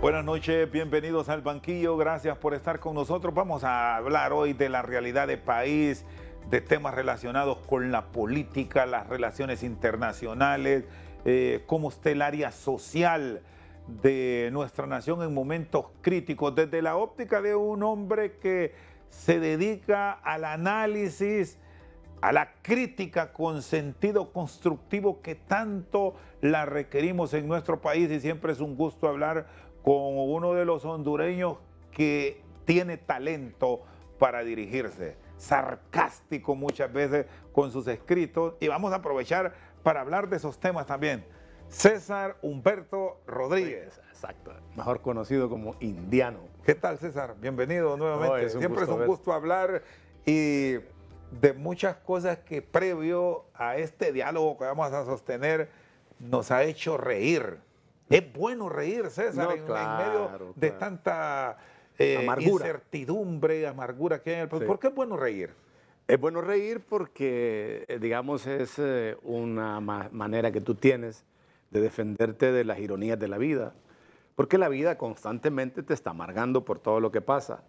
Buenas noches, bienvenidos al banquillo, gracias por estar con nosotros. Vamos a hablar hoy de la realidad del país, de temas relacionados con la política, las relaciones internacionales, cómo está el área social de nuestra nación en momentos críticos, desde la óptica de un hombre que se dedica al análisis, a la crítica con sentido constructivo que tanto la requerimos en nuestro país, y siempre es un gusto hablar con uno de los hondureños que tiene talento para dirigirse, sarcástico muchas veces con sus escritos, y vamos a aprovechar para hablar de esos temas también. César Humberto Rodríguez. Exacto, mejor conocido como Indiano. ¿Qué tal, César? Bienvenido nuevamente. Siempre es un gusto hablar y de muchas cosas que previo a este diálogo que vamos a sostener nos ha hecho reír. Es bueno reír, César, en medio de tanta incertidumbre, amargura que hay en el país. Sí. ¿Por qué es bueno reír? Es bueno reír porque, digamos, es una manera que tú tienes de defenderte de las ironías de la vida. Porque la vida constantemente te está amargando por todo lo que pasa.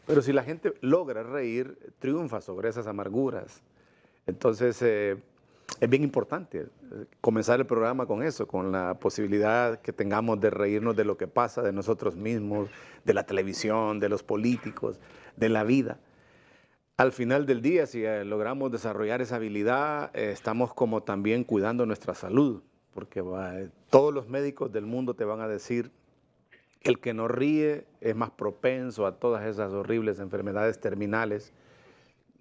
Pero si la gente logra reír, triunfa sobre esas amarguras. Entonces, es bien importante comenzar el programa con eso, con la posibilidad que tengamos de reírnos de lo que pasa, de nosotros mismos, de la televisión, de los políticos, de la vida. Al final del día, si logramos desarrollar esa habilidad, estamos como también cuidando nuestra salud, porque todos los médicos del mundo te van a decir que el que no ríe es más propenso a todas esas horribles enfermedades terminales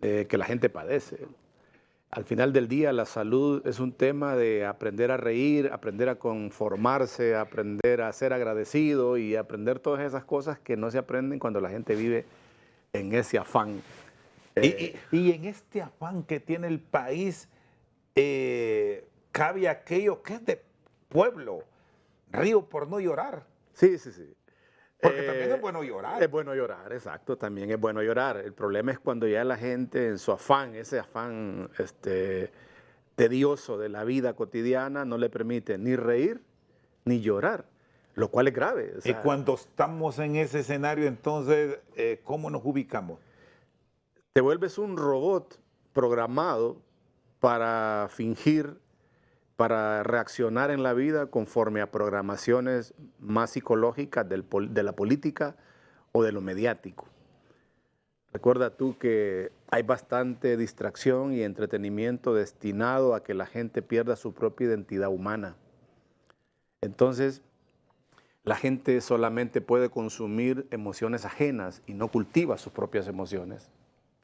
que la gente padece. Al final del día, la salud es un tema de aprender a reír, aprender a conformarse, aprender a ser agradecido y aprender todas esas cosas que no se aprenden cuando la gente vive en ese afán. Y en este afán que tiene el país, cabe aquello que es de pueblo, río por no llorar. Sí, sí, sí. Porque también es bueno llorar. Es bueno llorar, exacto, también es bueno llorar. El problema es cuando ya la gente en su afán, ese afán tedioso de la vida cotidiana, no le permite ni reír ni llorar, lo cual es grave. Y cuando estamos en ese escenario, entonces, ¿cómo nos ubicamos? Te vuelves un robot programado para fingir, para reaccionar en la vida conforme a programaciones más psicológicas de la política o de lo mediático. Recuerda tú que hay bastante distracción y entretenimiento destinado a que la gente pierda su propia identidad humana. Entonces, la gente solamente puede consumir emociones ajenas y no cultiva sus propias emociones.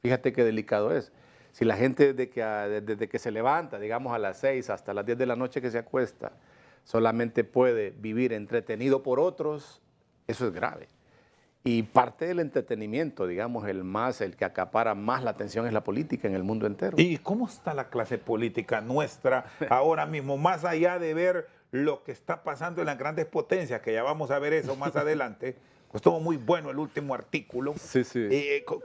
Fíjate qué delicado es. Si la gente desde que se levanta, digamos a las 6 hasta las 10 de la noche que se acuesta, solamente puede vivir entretenido por otros, eso es grave. Y parte del entretenimiento, digamos, el que acapara más la atención es la política en el mundo entero. ¿Y cómo está la clase política nuestra ahora mismo, más allá de ver lo que está pasando en las grandes potencias, que ya vamos a ver eso más adelante? Pues estuvo muy bueno el último artículo. Sí, sí.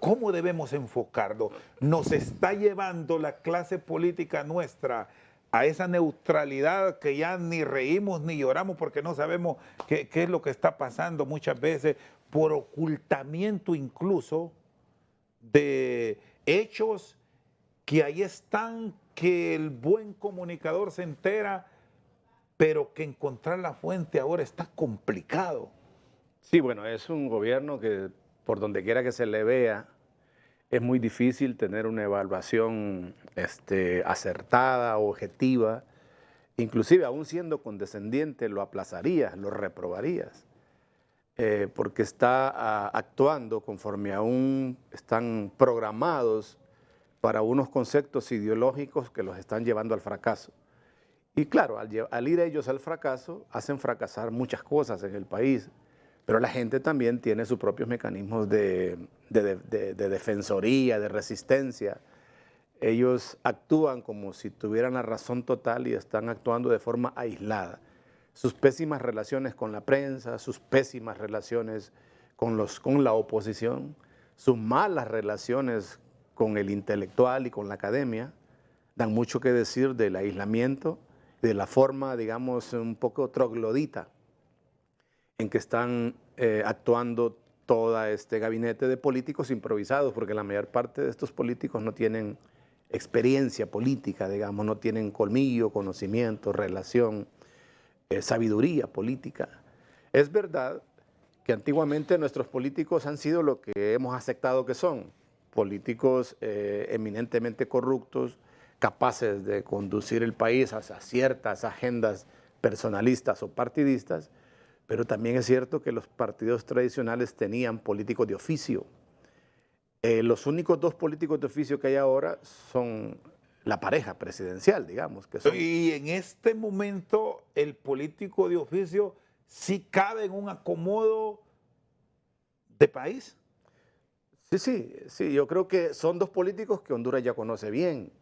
¿Cómo debemos enfocarlo? ¿Nos está llevando la clase política nuestra a esa neutralidad que ya ni reímos ni lloramos porque no sabemos qué es lo que está pasando muchas veces, por ocultamiento incluso de hechos que ahí están, que el buen comunicador se entera, pero que encontrar la fuente ahora está complicado? Sí, bueno, es un gobierno que por donde quiera que se le vea, es muy difícil tener una evaluación acertada, objetiva. Inclusive, aún siendo condescendiente, lo aplazarías, lo reprobarías, porque está actuando conforme aún están programados para unos conceptos ideológicos que los están llevando al fracaso. Y claro, al ir ellos al fracaso, hacen fracasar muchas cosas en el país. Pero la gente también tiene sus propios mecanismos de defensoría, de resistencia. Ellos actúan como si tuvieran la razón total y están actuando de forma aislada. Sus pésimas relaciones con la prensa, sus pésimas relaciones con la oposición, sus malas relaciones con el intelectual y con la academia, dan mucho que decir del aislamiento, de la forma, digamos, un poco troglodita en que están actuando todo este gabinete de políticos improvisados, porque la mayor parte de estos políticos no tienen experiencia política, digamos, no tienen colmillo, conocimiento, relación, sabiduría política. Es verdad que antiguamente nuestros políticos han sido lo que hemos aceptado que son, políticos eminentemente corruptos, capaces de conducir el país hacia ciertas agendas personalistas o partidistas, pero también es cierto que los partidos tradicionales tenían políticos de oficio. Los únicos dos políticos de oficio que hay ahora son la pareja presidencial, digamos. Que son... Y en este momento el político de oficio sí cabe en un acomodo de país. Sí, yo creo que son dos políticos que Honduras ya conoce bien.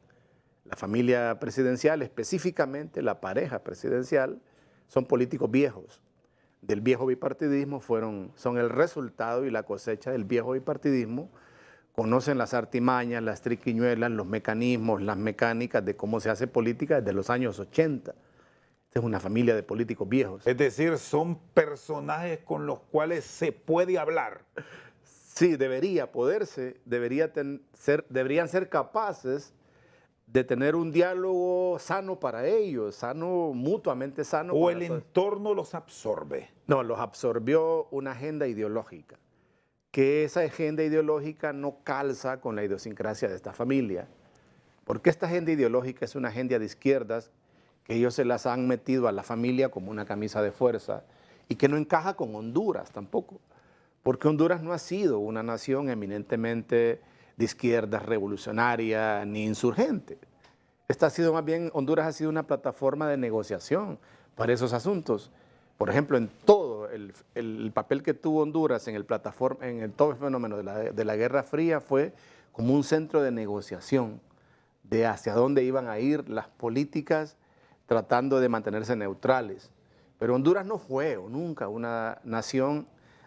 La familia presidencial, específicamente la pareja presidencial, son políticos viejos. Del viejo bipartidismo son el resultado y la cosecha del viejo bipartidismo. Conocen las artimañas, las triquiñuelas, los mecanismos, las mecánicas de cómo se hace política desde los años 80. Esta es una familia de políticos viejos. Es decir, son personajes con los cuales se puede hablar. Sí, debería poderse, deberían ser capaces de tener un diálogo sano para ellos, sano, mutuamente sano. ¿O el entorno los absorbe? No, los absorbió una agenda ideológica, que esa agenda ideológica no calza con la idiosincrasia de esta familia, porque esta agenda ideológica es una agenda de izquierdas que ellos se las han metido a la familia como una camisa de fuerza y que no encaja con Honduras tampoco, porque Honduras no ha sido una nación eminentemente de izquierdas, revolucionaria ni insurgente. Honduras ha sido una plataforma de negociación para esos asuntos. Por ejemplo, en todo el papel que tuvo Honduras en todo el fenómeno de la Guerra Fría fue como un centro de negociación de hacia dónde iban a ir las políticas tratando de mantenerse neutrales. Pero Honduras no fue nunca una nación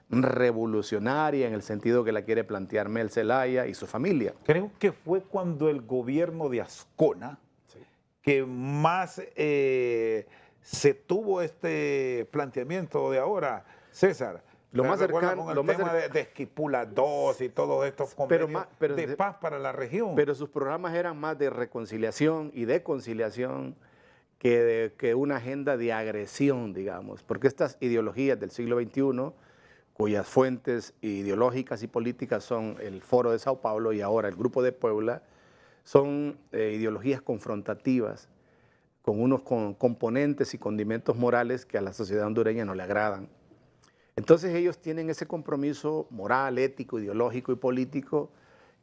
revolucionaria en el sentido que la quiere plantear Mel Zelaya y su familia. Creo que fue cuando el gobierno de Ascona, sí, que más se tuvo este planteamiento de ahora, César. Lo más cercano con el tema de Esquipula II y todos estos convenios de paz para la región. Pero sus programas eran más de reconciliación y de conciliación que una agenda de agresión, digamos, porque estas ideologías del siglo XXI, cuyas fuentes ideológicas y políticas son el Foro de Sao Paulo y ahora el Grupo de Puebla, son ideologías confrontativas con unos componentes y condimentos morales que a la sociedad hondureña no le agradan. Entonces ellos tienen ese compromiso moral, ético, ideológico y político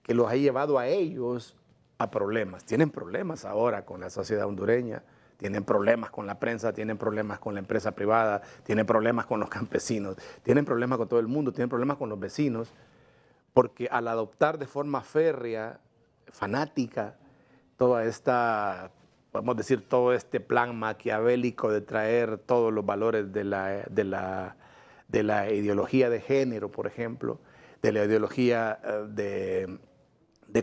que los ha llevado a ellos a problemas. Tienen problemas ahora con la sociedad hondureña, tienen problemas con la prensa, tienen problemas con la empresa privada, tienen problemas con los campesinos, tienen problemas con todo el mundo, tienen problemas con los vecinos, porque al adoptar de forma férrea, fanática, toda esta, podemos decir, todo este plan maquiavélico de traer todos los valores de la ideología de género, por ejemplo, de la ideología de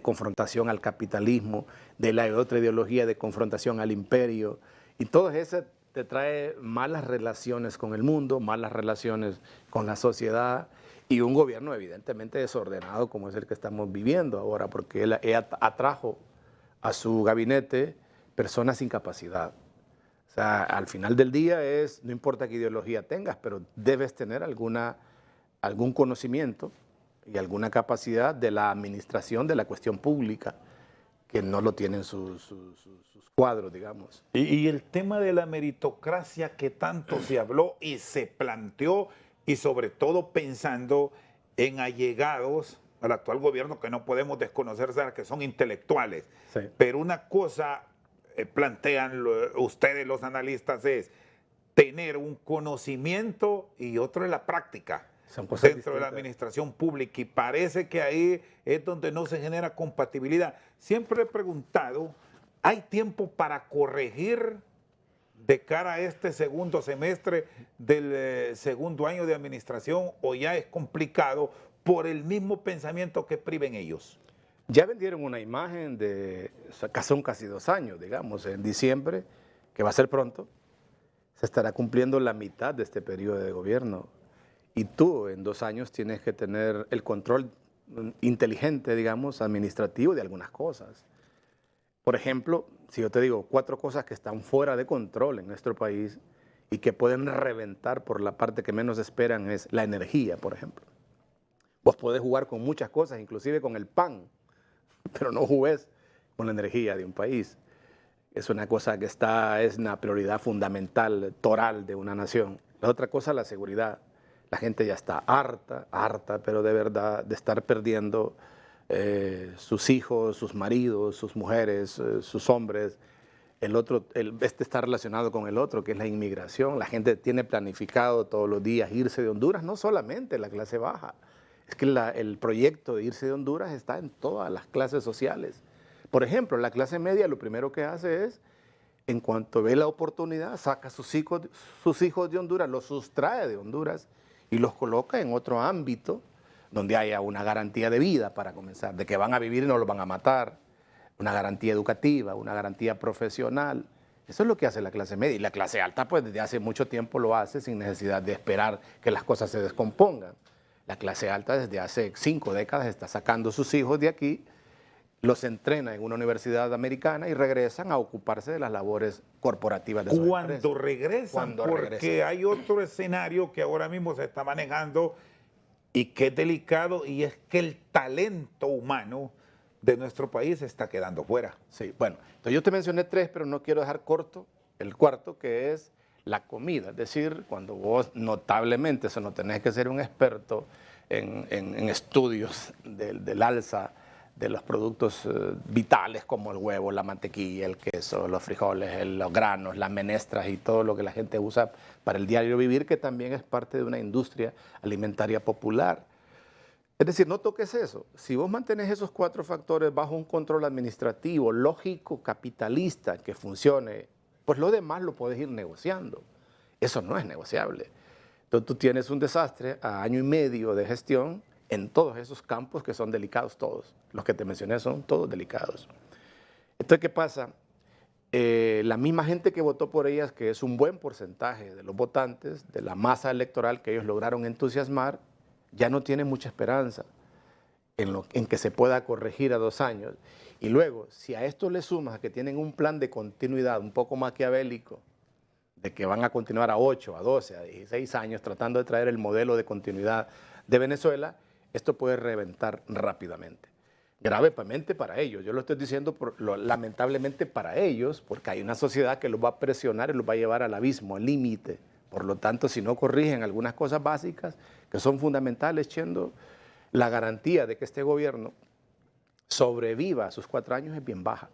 confrontación al capitalismo, de la otra ideología de confrontación al imperio, y todo eso te trae malas relaciones con el mundo, malas relaciones con la sociedad, y un gobierno evidentemente desordenado como es el que estamos viviendo ahora, porque él atrajo a su gabinete personas sin capacidad. O sea, al final del día no importa qué ideología tengas, pero debes tener algún conocimiento y alguna capacidad de la administración de la cuestión pública, que no lo tienen sus cuadros, digamos. Y el tema de la meritocracia que tanto se habló y se planteó, y sobre todo pensando en allegados al actual gobierno, que no podemos desconocer, que son intelectuales. Sí. Pero una cosa plantean ustedes los analistas es tener un conocimiento y otro es la práctica dentro de la administración pública, y parece que ahí es donde no se genera compatibilidad. Siempre he preguntado, ¿hay tiempo para corregir de cara a este segundo semestre del segundo año de administración, o ya es complicado por el mismo pensamiento que priven ellos? Ya vendieron una imagen son casi 2 años, digamos, en diciembre, que va a ser pronto, se estará cumpliendo la mitad de este periodo de gobierno. y tú en 2 años tienes que tener el control inteligente, digamos, administrativo de algunas cosas. Por ejemplo, si yo te digo 4 cosas que están fuera de control en nuestro país y que pueden reventar por la parte que menos esperan, es la energía, por ejemplo. Vos podés jugar con muchas cosas, inclusive con el pan, pero no jugués con la energía de un país. Es una cosa que es una prioridad fundamental, toral de una nación. La otra cosa, la seguridad. La gente ya está harta, pero de verdad, de estar perdiendo sus hijos, sus maridos, sus mujeres, sus hombres. Este está relacionado con el otro, que es la inmigración. La gente tiene planificado todos los días irse de Honduras, no solamente la clase baja. Es que el proyecto de irse de Honduras está en todas las clases sociales. Por ejemplo, la clase media lo primero que hace es, en cuanto ve la oportunidad, saca sus hijos de Honduras, los sustrae de Honduras y los coloca en otro ámbito donde haya una garantía de vida para comenzar, de que van a vivir y no los van a matar, una garantía educativa, una garantía profesional. Eso es lo que hace la clase media. Y la clase alta, pues desde hace mucho tiempo lo hace sin necesidad de esperar que las cosas se descompongan. La clase alta desde hace 5 décadas está sacando sus hijos de aquí, los entrena en una universidad americana y regresan a ocuparse de las labores corporativas de su empresa. Cuando regresan. Hay otro escenario que ahora mismo se está manejando y que es delicado, y es que el talento humano de nuestro país se está quedando fuera. Sí, bueno, entonces yo te mencioné 3, pero no quiero dejar corto el cuarto, que es la comida. Es decir, cuando vos notablemente, eso no tenés que ser un experto en estudios del alza de los productos vitales como el huevo, la mantequilla, el queso, los frijoles, los granos, las menestras y todo lo que la gente usa para el diario vivir, que también es parte de una industria alimentaria popular. Es decir, no toques eso. Si vos mantenés esos 4 factores bajo un control administrativo, lógico, capitalista, que funcione, pues lo demás lo puedes ir negociando. Eso no es negociable. Entonces tú tienes un desastre a año y medio de gestión en todos esos campos que son delicados todos. Los que te mencioné son todos delicados. Entonces, ¿qué pasa? La misma gente que votó por ellas, que es un buen porcentaje de los votantes, de la masa electoral que ellos lograron entusiasmar, ya no tiene mucha esperanza en que se pueda corregir a 2 años. Y luego, si a esto le sumas que tienen un plan de continuidad un poco maquiavélico, de que van a continuar a 8, a 12, a 16 años tratando de traer el modelo de continuidad de Venezuela, esto puede reventar rápidamente. Gravemente para ellos. Yo lo estoy diciendo lamentablemente para ellos, porque hay una sociedad que los va a presionar y los va a llevar al abismo, al límite. Por lo tanto, si no corrigen algunas cosas básicas que son fundamentales, Chendo, la garantía de que este gobierno sobreviva a sus 4 años es bien baja.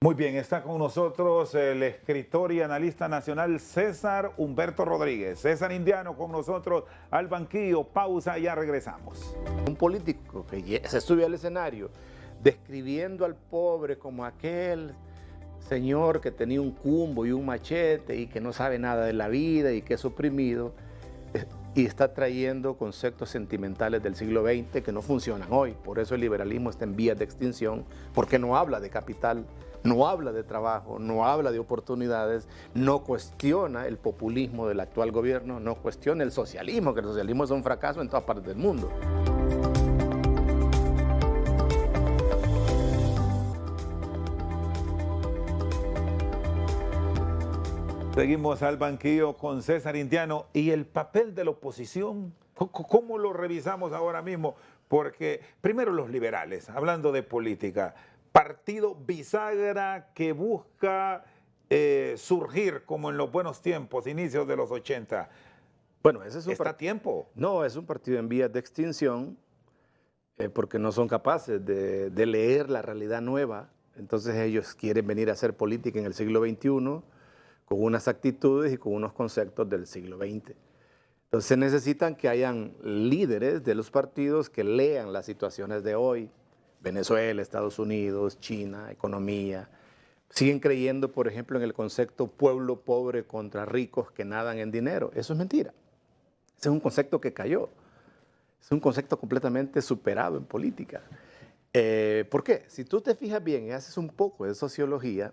Muy bien, está con nosotros el escritor y analista nacional César Humberto Rodríguez. César Indiano con nosotros al banquillo. Pausa, ya regresamos. Un político que se sube al escenario describiendo al pobre como aquel señor que tenía un cumbo y un machete y que no sabe nada de la vida y que es oprimido, y está trayendo conceptos sentimentales del siglo XX que no funcionan hoy. Por eso el liberalismo está en vías de extinción, porque no habla de capital, no habla de trabajo, no habla de oportunidades, no cuestiona el populismo del actual gobierno, no cuestiona el socialismo, que el socialismo es un fracaso en todas partes del mundo. Seguimos al banquillo con César Indiano. ¿Y el papel de la oposición? ¿Cómo lo revisamos ahora mismo? Porque primero los liberales, hablando de política, partido bisagra que busca surgir como en los buenos tiempos, inicios de los 80. Bueno, ese es ¿Está a tiempo? No, es un partido en vías de extinción porque no son capaces de leer la realidad nueva. Entonces ellos quieren venir a hacer política en el siglo XXI con unas actitudes y con unos conceptos del siglo XX. Entonces necesitan que hayan líderes de los partidos que lean las situaciones de hoy. Venezuela, Estados Unidos, China, economía. Siguen creyendo, por ejemplo, en el concepto pueblo pobre contra ricos que nadan en dinero. Eso es mentira. Ese es un concepto que cayó. Es un concepto completamente superado en política. ¿Por qué? Si tú te fijas bien y haces un poco de sociología,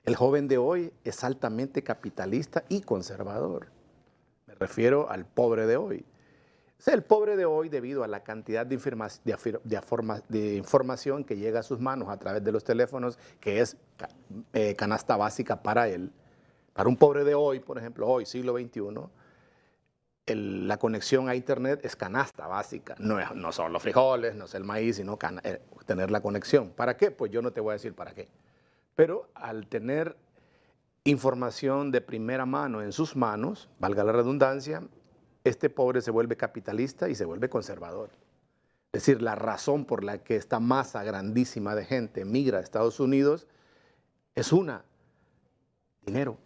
el joven de hoy es altamente capitalista y conservador. refiero al pobre de hoy. O sea, el pobre de hoy, debido a la cantidad de información que llega a sus manos a través de los teléfonos, que es canasta básica para él, para un pobre de hoy, por ejemplo, hoy, siglo XXI, la conexión a Internet es canasta básica. No son los frijoles, no es el maíz, sino tener la conexión. ¿Para qué? Pues yo no te voy a decir para qué. Pero al tener información de primera mano en sus manos, valga la redundancia, este pobre se vuelve capitalista y se vuelve conservador. Es decir, la razón por la que esta masa grandísima de gente migra a Estados Unidos es dinero.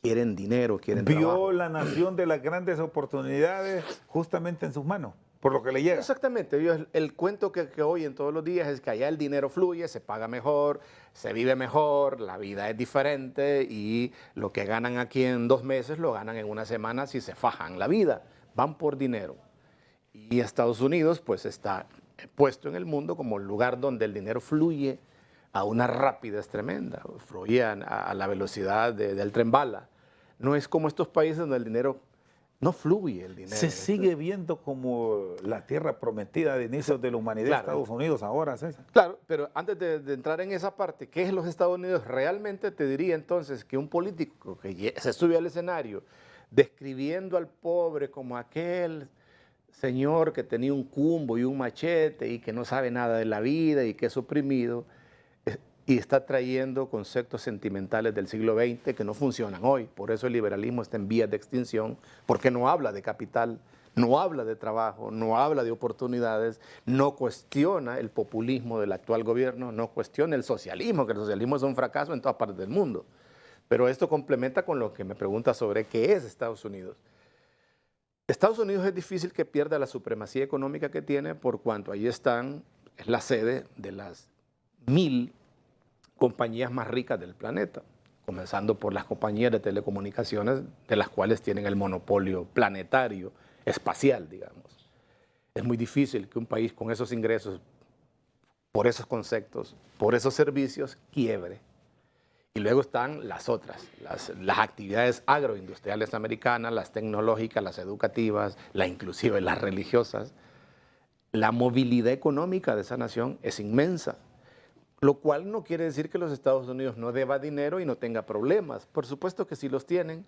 Quieren dinero, quieren trabajo. Vio la nación de las grandes oportunidades justamente en sus manos, por lo que le llega. Exactamente. El cuento que oyen todos los días es que allá el dinero fluye, se paga mejor, se vive mejor, la vida es diferente y lo que ganan aquí en 2 meses lo ganan en una semana si se fajan la vida. Van por dinero. Y Estados Unidos pues está puesto en el mundo como el lugar donde el dinero fluye a una rapidez tremenda, fluye a la velocidad del tren bala. No es como estos países donde el dinero no fluye. El dinero Se sigue viendo como la tierra prometida de inicios de la humanidad, claro. Estados Unidos ahora, César. Claro, pero antes de entrar en esa parte, ¿qué es los Estados Unidos? Realmente te diría entonces que un político que se sube al escenario describiendo al pobre como aquel señor que tenía un cumbo y un machete y que no sabe nada de la vida y que es oprimido, y está trayendo conceptos sentimentales del siglo XX que no funcionan hoy. Por eso el liberalismo está en vías de extinción, porque no habla de capital, no habla de trabajo, no habla de oportunidades, no cuestiona el populismo del actual gobierno, no cuestiona el socialismo, que el socialismo es un fracaso en todas partes del mundo. Pero esto complementa con lo que me pregunta sobre qué es Estados Unidos. Estados Unidos es difícil que pierda la supremacía económica que tiene por cuanto ahí es la sede de las 1000 compañías más ricas del planeta, comenzando por las compañías de telecomunicaciones, de las cuales tienen el monopolio planetario, espacial, digamos. Es muy difícil que un país con esos ingresos, por esos conceptos, por esos servicios, quiebre. Y luego están las otras, las actividades agroindustriales americanas, las tecnológicas, las educativas, inclusive las religiosas. La movilidad económica de esa nación es inmensa. Lo cual no quiere decir que los Estados Unidos no deba dinero y no tenga problemas. Por supuesto que sí los tienen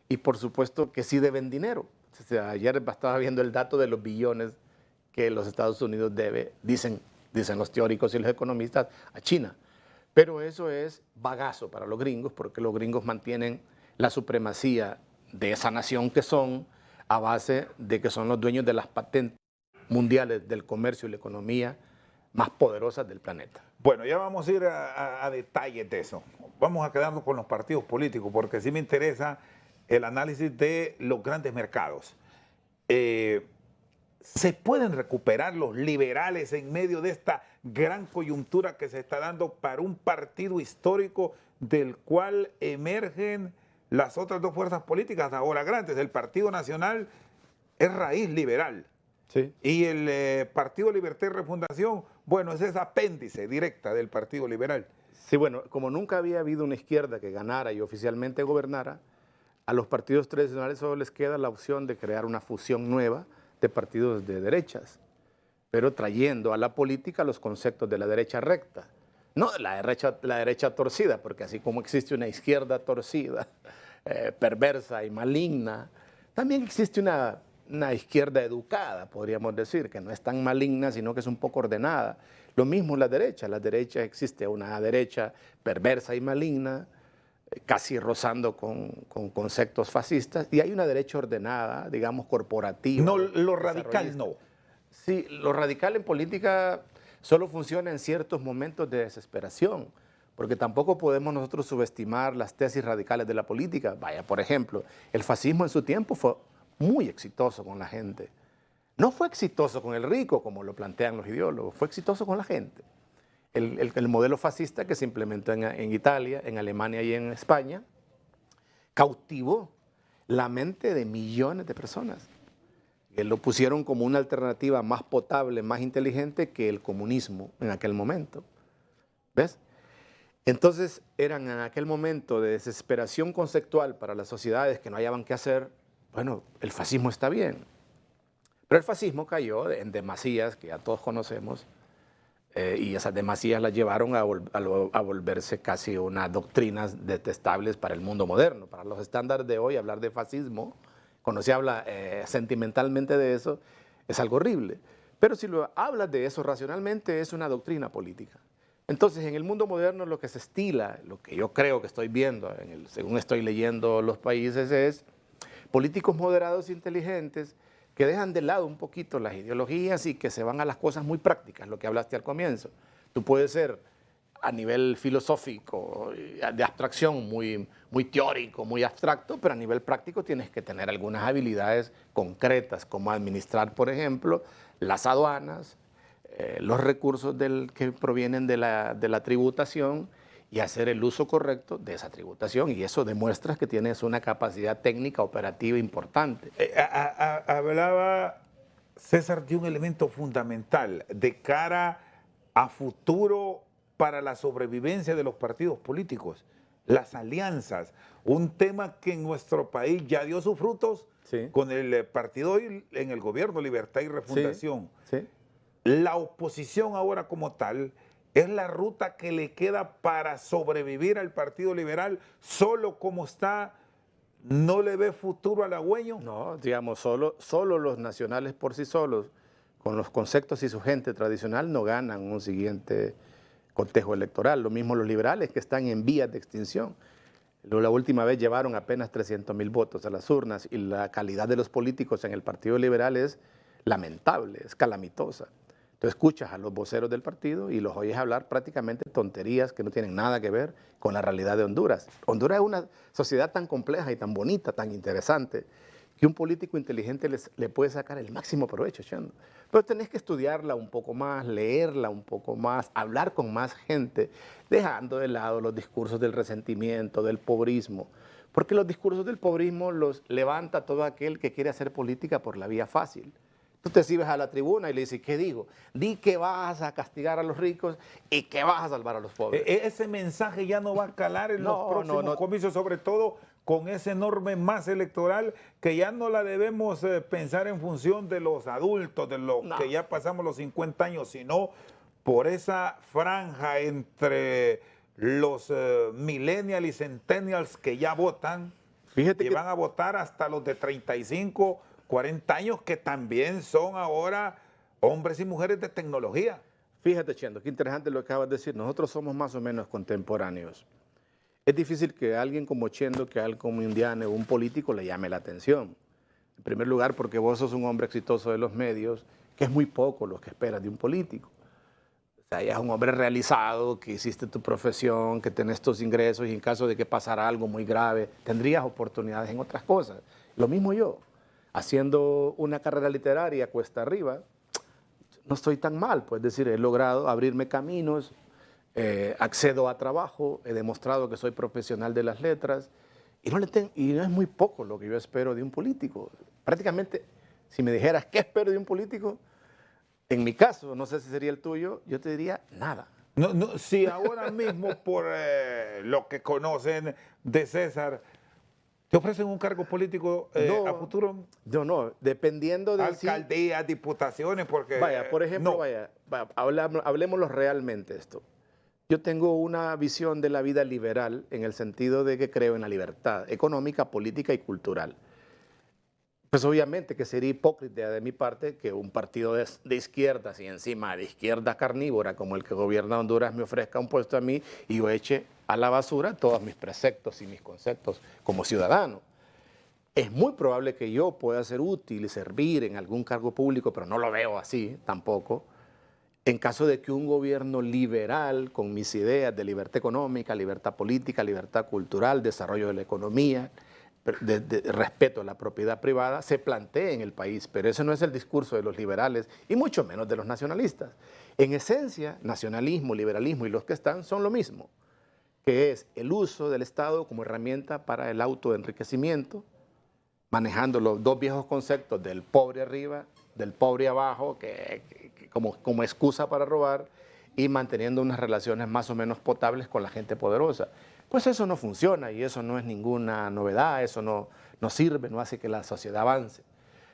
y por supuesto que sí deben dinero. O sea, ayer estaba viendo el dato de los billones que los Estados Unidos debe, dicen los teóricos y los economistas, a China. Pero eso es bagazo para los gringos porque los gringos mantienen la supremacía de esa nación que son a base de que son los dueños de las patentes mundiales del comercio y la economía más poderosas del planeta. Bueno, ya vamos a ir a detalles de eso. Vamos a quedarnos con los partidos políticos porque sí me interesa el análisis de los grandes mercados. ¿Se pueden recuperar los liberales en medio de esta gran coyuntura que se está dando para un partido histórico del cual emergen las otras 2 fuerzas políticas ahora grandes? El Partido Nacional es raíz liberal. Sí. Y el Partido Libertad y Refundación, bueno, ese es apéndice directa del Partido Liberal. Sí, bueno, como nunca había habido una izquierda que ganara y oficialmente gobernara, a los partidos tradicionales solo les queda la opción de crear una fusión nueva de partidos de derechas, pero trayendo a la política los conceptos de la derecha recta. No la derecha torcida, porque así como existe una izquierda torcida, perversa y maligna, también existe una izquierda educada, podríamos decir, que no es tan maligna, sino que es un poco ordenada. Lo mismo la derecha existe una derecha perversa y maligna, casi rozando con conceptos fascistas, y hay una derecha ordenada, digamos, corporativa. No, lo radical no. Sí, lo radical en política solo funciona en ciertos momentos de desesperación, porque tampoco podemos nosotros subestimar las tesis radicales de la política. Vaya, por ejemplo, el fascismo en su tiempo fue muy exitoso con la gente. No fue exitoso con el rico, como lo plantean los ideólogos, fue exitoso con la gente. El modelo fascista que se implementó en Italia, en Alemania y en España, cautivó la mente de millones de personas. Y lo pusieron como una alternativa más potable, más inteligente que el comunismo en aquel momento. ¿Ves? Entonces eran en aquel momento de desesperación conceptual para las sociedades que no hallaban qué hacer. bueno, el fascismo está bien. Pero el fascismo cayó en demasías que ya todos conocemos, y esas demasías las llevaron a volverse casi unas doctrinas detestables para el mundo moderno. Para los estándares de hoy, hablar de fascismo, cuando se habla sentimentalmente de eso, es algo horrible. Pero si lo hablas de eso racionalmente, es una doctrina política. Entonces, en el mundo moderno lo que se estila, lo que yo creo que estoy viendo, según estoy leyendo los países, es políticos moderados e inteligentes que dejan de lado un poquito las ideologías y que se van a las cosas muy prácticas, lo que hablaste al comienzo. Tú puedes ser a nivel filosófico, de abstracción, muy teórico, muy abstracto, pero a nivel práctico tienes que tener algunas habilidades concretas, como administrar, por ejemplo, las aduanas, los recursos que provienen de la tributación y hacer el uso correcto de esa tributación. Y eso demuestra que tienes una capacidad técnica operativa importante. Hablaba César de un elemento fundamental de cara a futuro para la sobrevivencia de los partidos políticos, las alianzas, un tema que en nuestro país ya dio sus frutos Sí. con el partido en el gobierno, Libertad y Refundación. Sí, sí. La oposición ahora como tal es la ruta que le queda para sobrevivir al Partido Liberal, solo como está, no le ve futuro al Agüeño. No, digamos, solo los nacionales por sí solos, con los conceptos y su gente tradicional, no ganan un siguiente cotejo electoral. Lo mismo los liberales, que están en vías de extinción. La última vez llevaron apenas 300,000 votos a las urnas y la calidad de los políticos en el Partido Liberal es lamentable, es calamitosa. Tú escuchas a los voceros del partido y los oyes hablar prácticamente tonterías que no tienen nada que ver con la realidad de Honduras. Honduras es una sociedad tan compleja y tan bonita, tan interesante, que un político inteligente le puede sacar el máximo provecho, Chendo. Pero tenés que estudiarla un poco más, leerla un poco más, hablar con más gente, dejando de lado los discursos del resentimiento, del pobrismo. Porque los discursos del pobrismo los levanta todo aquel que quiere hacer política por la vía fácil. Tú te subes a la tribuna y le dices, ¿qué digo? Di que vas a castigar a los ricos y que vas a salvar a los pobres. Ese mensaje ya no va a calar en los próximos comicios, sobre todo con ese enorme masa electoral que ya no la debemos pensar en función de los adultos, de los que ya pasamos los 50 años, sino por esa franja entre los millennials y centennials que ya votan. Fíjate que van a votar hasta los de 35, 40 años, que también son ahora hombres y mujeres de tecnología. Fíjate, Chendo, qué interesante lo que acabas de decir. Nosotros somos más o menos contemporáneos. Es difícil que alguien como Chendo, que alguien como Indiana o un político le llame la atención. En primer lugar, porque vos sos un hombre exitoso de los medios, que es muy poco lo que esperas de un político. O sea, ya es un hombre realizado, que hiciste tu profesión, que tenés tus ingresos y en caso de que pasara algo muy grave, tendrías oportunidades en otras cosas. Lo mismo yo. Haciendo una carrera literaria cuesta arriba, no estoy tan mal, pues decir, he logrado abrirme caminos, accedo a trabajo, he demostrado que soy profesional de las letras y no es muy poco lo que yo espero de un político. Prácticamente, si me dijeras qué espero de un político, en mi caso, no sé si sería el tuyo, yo te diría nada. No, si ahora mismo por lo que conocen de César, ¿te ofrecen un cargo político a futuro? No, dependiendo de... Alcaldías, diputaciones, porque... Vaya, por ejemplo, hablemoslo realmente esto. Yo tengo una visión de la vida liberal en el sentido de que creo en la libertad económica, política y cultural. Pues obviamente que sería hipócrita de mi parte que un partido de izquierdas y encima de izquierda carnívora como el que gobierna Honduras me ofrezca un puesto a mí y yo eche a la basura todos mis preceptos y mis conceptos como ciudadano. Es muy probable que yo pueda ser útil y servir en algún cargo público, pero no lo veo así tampoco. En caso de que un gobierno liberal, con mis ideas de libertad económica, libertad política, libertad cultural, desarrollo de la economía, de respeto a la propiedad privada, se plantee en el país. Pero ese no es el discurso de los liberales y mucho menos de los nacionalistas. En esencia, nacionalismo, liberalismo y los que están son lo mismo, que es el uso del Estado como herramienta para el autoenriquecimiento, manejando los dos viejos conceptos del pobre arriba, del pobre abajo, como excusa para robar, y manteniendo unas relaciones más o menos potables con la gente poderosa. pues eso no funciona y eso no es ninguna novedad, eso no sirve, no hace que la sociedad avance.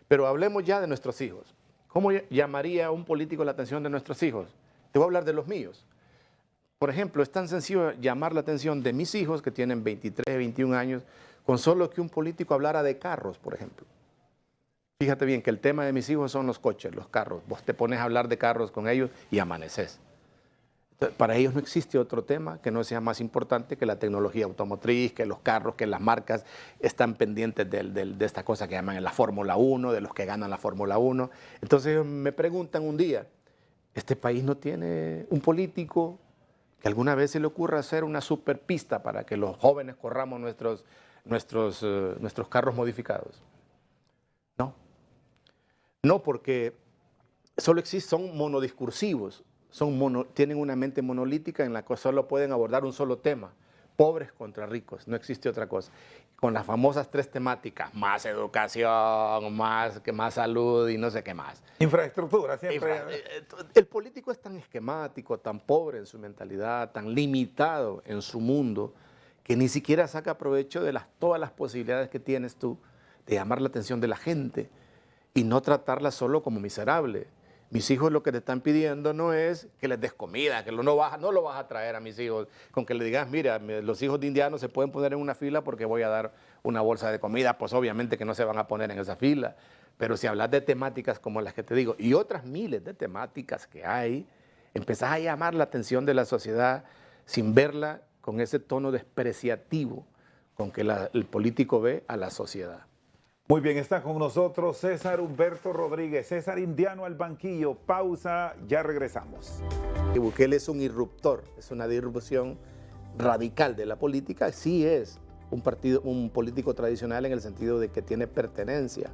Pero hablemos ya de nuestros hijos. ¿Cómo llamaría un político la atención de nuestros hijos? Te voy a hablar de los míos. Por ejemplo, es tan sencillo llamar la atención de mis hijos, que tienen 23, 21 años, con solo que un político hablara de carros, por ejemplo. Fíjate bien que el tema de mis hijos son los coches, los carros. Vos te pones a hablar de carros con ellos y amaneces. Entonces, para ellos no existe otro tema que no sea más importante que la tecnología automotriz, que los carros, que las marcas están pendientes de esta cosa que llaman la Fórmula 1, de los que ganan la Fórmula 1. Entonces ellos me preguntan un día, ¿este país no tiene un político que alguna vez se le ocurra hacer una superpista para que los jóvenes corramos nuestros carros modificados? No. No, porque son monodiscursivos, tienen una mente monolítica en la que solo pueden abordar un solo tema, pobres contra ricos, no existe otra cosa. Con las famosas 3 temáticas, más educación, más salud y no sé qué más. Infraestructura, siempre. El político es tan esquemático, tan pobre en su mentalidad, tan limitado en su mundo, que ni siquiera saca provecho de todas las posibilidades que tienes tú de llamar la atención de la gente y no tratarla solo como miserable. Mis hijos lo que te están pidiendo no es que les des comida, que no lo vas a traer a mis hijos con que le digas, mira, los hijos de indianos se pueden poner en una fila porque voy a dar una bolsa de comida, pues obviamente que no se van a poner en esa fila. Pero si hablas de temáticas como las que te digo y otras miles de temáticas que hay, empezás a llamar la atención de la sociedad sin verla con ese tono despreciativo con que el político ve a la sociedad. Muy bien, está con nosotros César Humberto Rodríguez, César Indiano al banquillo. Pausa, ya regresamos. Bukele es un irruptor, es una disrupción radical de la política. Sí es un político tradicional en el sentido de que tiene pertenencia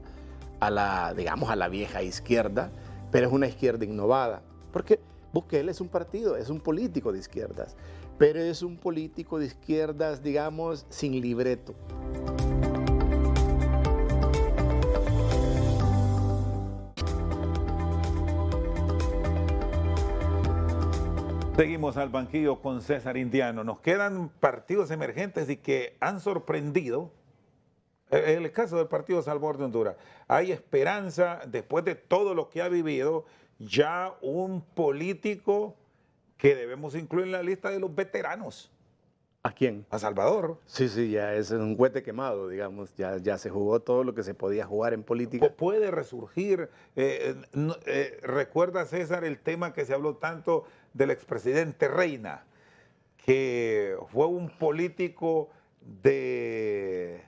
a la vieja izquierda, pero es una izquierda innovada. Porque Bukele es un partido, es un político de izquierdas, pero es un político de izquierdas, digamos, sin libreto. Seguimos al banquillo con César Indiano. Nos quedan partidos emergentes y que han sorprendido. En el caso del Partido Salvador de Honduras, hay esperanza después de todo lo que ha vivido, ya un político que debemos incluir en la lista de los veteranos. ¿A quién? A Salvador. Sí, ya es un cohete quemado, digamos, ya se jugó todo lo que se podía jugar en política. Puede resurgir. ¿Recuerda, César, el tema que se habló tanto del expresidente Reina, que fue un político de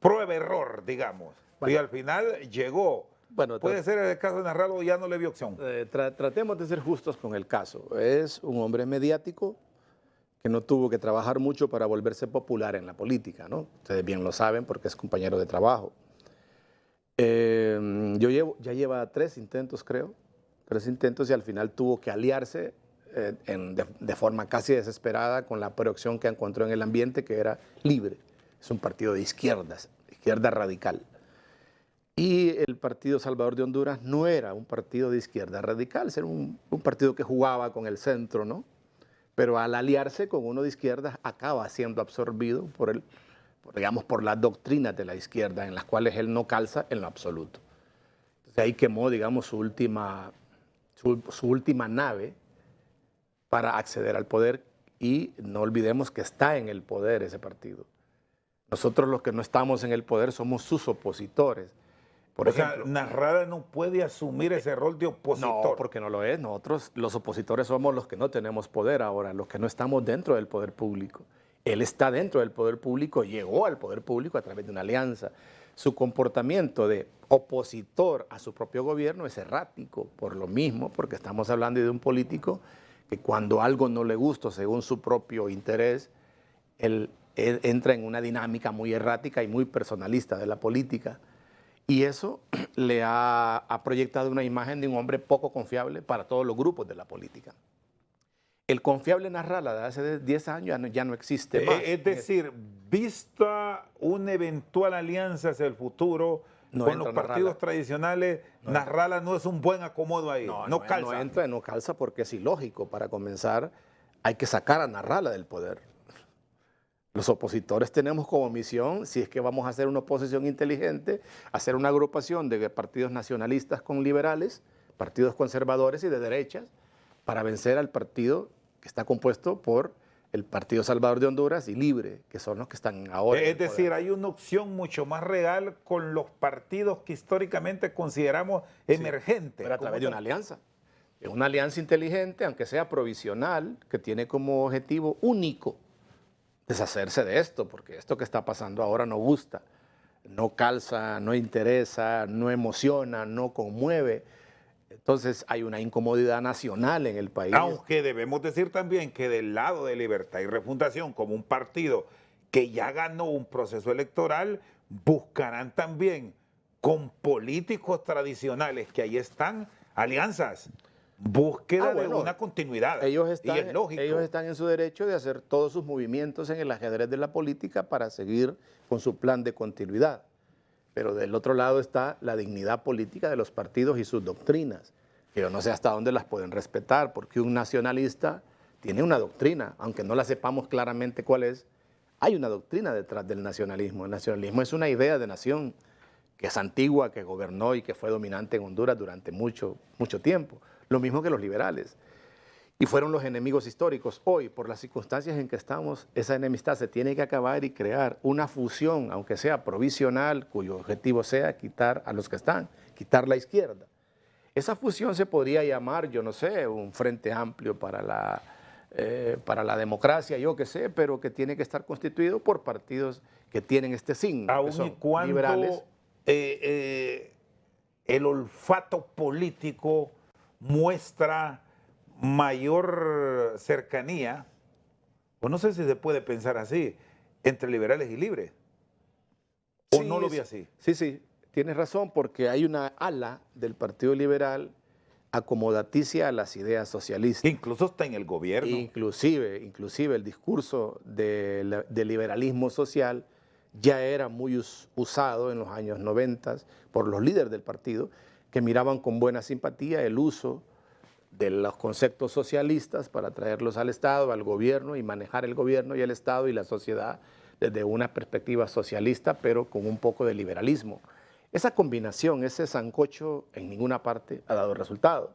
prueba-error, digamos, y al final llegó? Bueno, puede ser el caso de Narralo, ya no le vio opción. Tratemos de ser justos con el caso. Es un hombre mediático que no tuvo que trabajar mucho para volverse popular en la política, ¿no? Ustedes bien lo saben porque es compañero de trabajo. Ya lleva 3 intentos, creo, 3 intentos, y al final tuvo que aliarse de forma casi desesperada con la proyección que encontró en el ambiente, que era Libre. Es un partido de izquierdas, izquierda radical. Y el Partido Salvador de Honduras no era un partido de izquierda radical, era un partido que jugaba con el centro, ¿no? Pero al aliarse con uno de izquierdas acaba siendo absorbido por las doctrinas de la izquierda, en las cuales él no calza en lo absoluto. Entonces ahí quemó, digamos, su última nave para acceder al poder, y no olvidemos que está en el poder ese partido. Nosotros los que no estamos en el poder somos sus opositores. Por ejemplo, Narrala no puede asumir ese rol de opositor. No, porque no lo es. Nosotros, los opositores, somos los que no tenemos poder ahora, los que no estamos dentro del poder público. Él está dentro del poder público, llegó al poder público a través de una alianza. Su comportamiento de opositor a su propio gobierno es errático, por lo mismo, porque estamos hablando de un político que cuando algo no le gusta según su propio interés, él entra en una dinámica muy errática y muy personalista de la política. Y eso le ha proyectado una imagen de un hombre poco confiable para todos los grupos de la política. El confiable Narrala de hace 10 años ya no existe más. Es decir, vista una eventual alianza hacia el futuro con los partidos tradicionales, Narrala no es un buen acomodo ahí, no calza. No calza porque es ilógico. Para comenzar, hay que sacar a Narrala del poder. Los opositores tenemos como misión, si es que vamos a hacer una oposición inteligente, hacer una agrupación de partidos nacionalistas con liberales, partidos conservadores y de derechas, para vencer al partido que está compuesto por el Partido Salvador de Honduras y Libre, que son los que están ahora. Es decir, hay una opción mucho más real con los partidos que históricamente consideramos emergentes. Pero a través de una alianza. Es una alianza inteligente, aunque sea provisional, que tiene como objetivo único deshacerse de esto, porque esto que está pasando ahora no gusta, no calza, no interesa, no emociona, no conmueve. Entonces hay una incomodidad nacional en el país. Aunque debemos decir también que del lado de Libertad y Refundación, como un partido que ya ganó un proceso electoral, buscarán también con políticos tradicionales que ahí están, alianzas, búsqueda de una continuidad. Ellos y es lógico. ellos están en su derecho de hacer todos sus movimientos en el ajedrez de la política para seguir con su plan de continuidad. Pero del otro lado está la dignidad política de los partidos y sus doctrinas, que yo no sé hasta dónde las pueden respetar, porque un nacionalista tiene una doctrina, aunque no la sepamos claramente cuál es, hay una doctrina detrás del nacionalismo. El nacionalismo es una idea de nación que es antigua, que gobernó y que fue dominante en Honduras durante mucho tiempo, lo mismo que los liberales. Y fueron los enemigos históricos. Hoy, por las circunstancias en que estamos, esa enemistad se tiene que acabar y crear una fusión, aunque sea provisional, cuyo objetivo sea quitar a los que están, quitar la izquierda. Esa fusión se podría llamar, yo no sé, un frente amplio para la democracia, yo qué sé, pero que tiene que estar constituido por partidos que tienen este signo, Aun que son y cuando liberales. El olfato político muestra mayor cercanía, o no sé si se puede pensar así, entre liberales y libres. ¿O Sí, no lo vi así? Sí, tienes razón, porque hay una ala del Partido Liberal acomodaticia a las ideas socialistas. Que incluso está en el gobierno. Inclusive el discurso del liberalismo social ya era muy usado en los años 90 por los líderes del partido, que miraban con buena simpatía el uso de los conceptos socialistas para traerlos al Estado, al gobierno, y manejar el gobierno y el Estado y la sociedad desde una perspectiva socialista, pero con un poco de liberalismo. Esa combinación, ese sancocho, en ninguna parte ha dado resultado.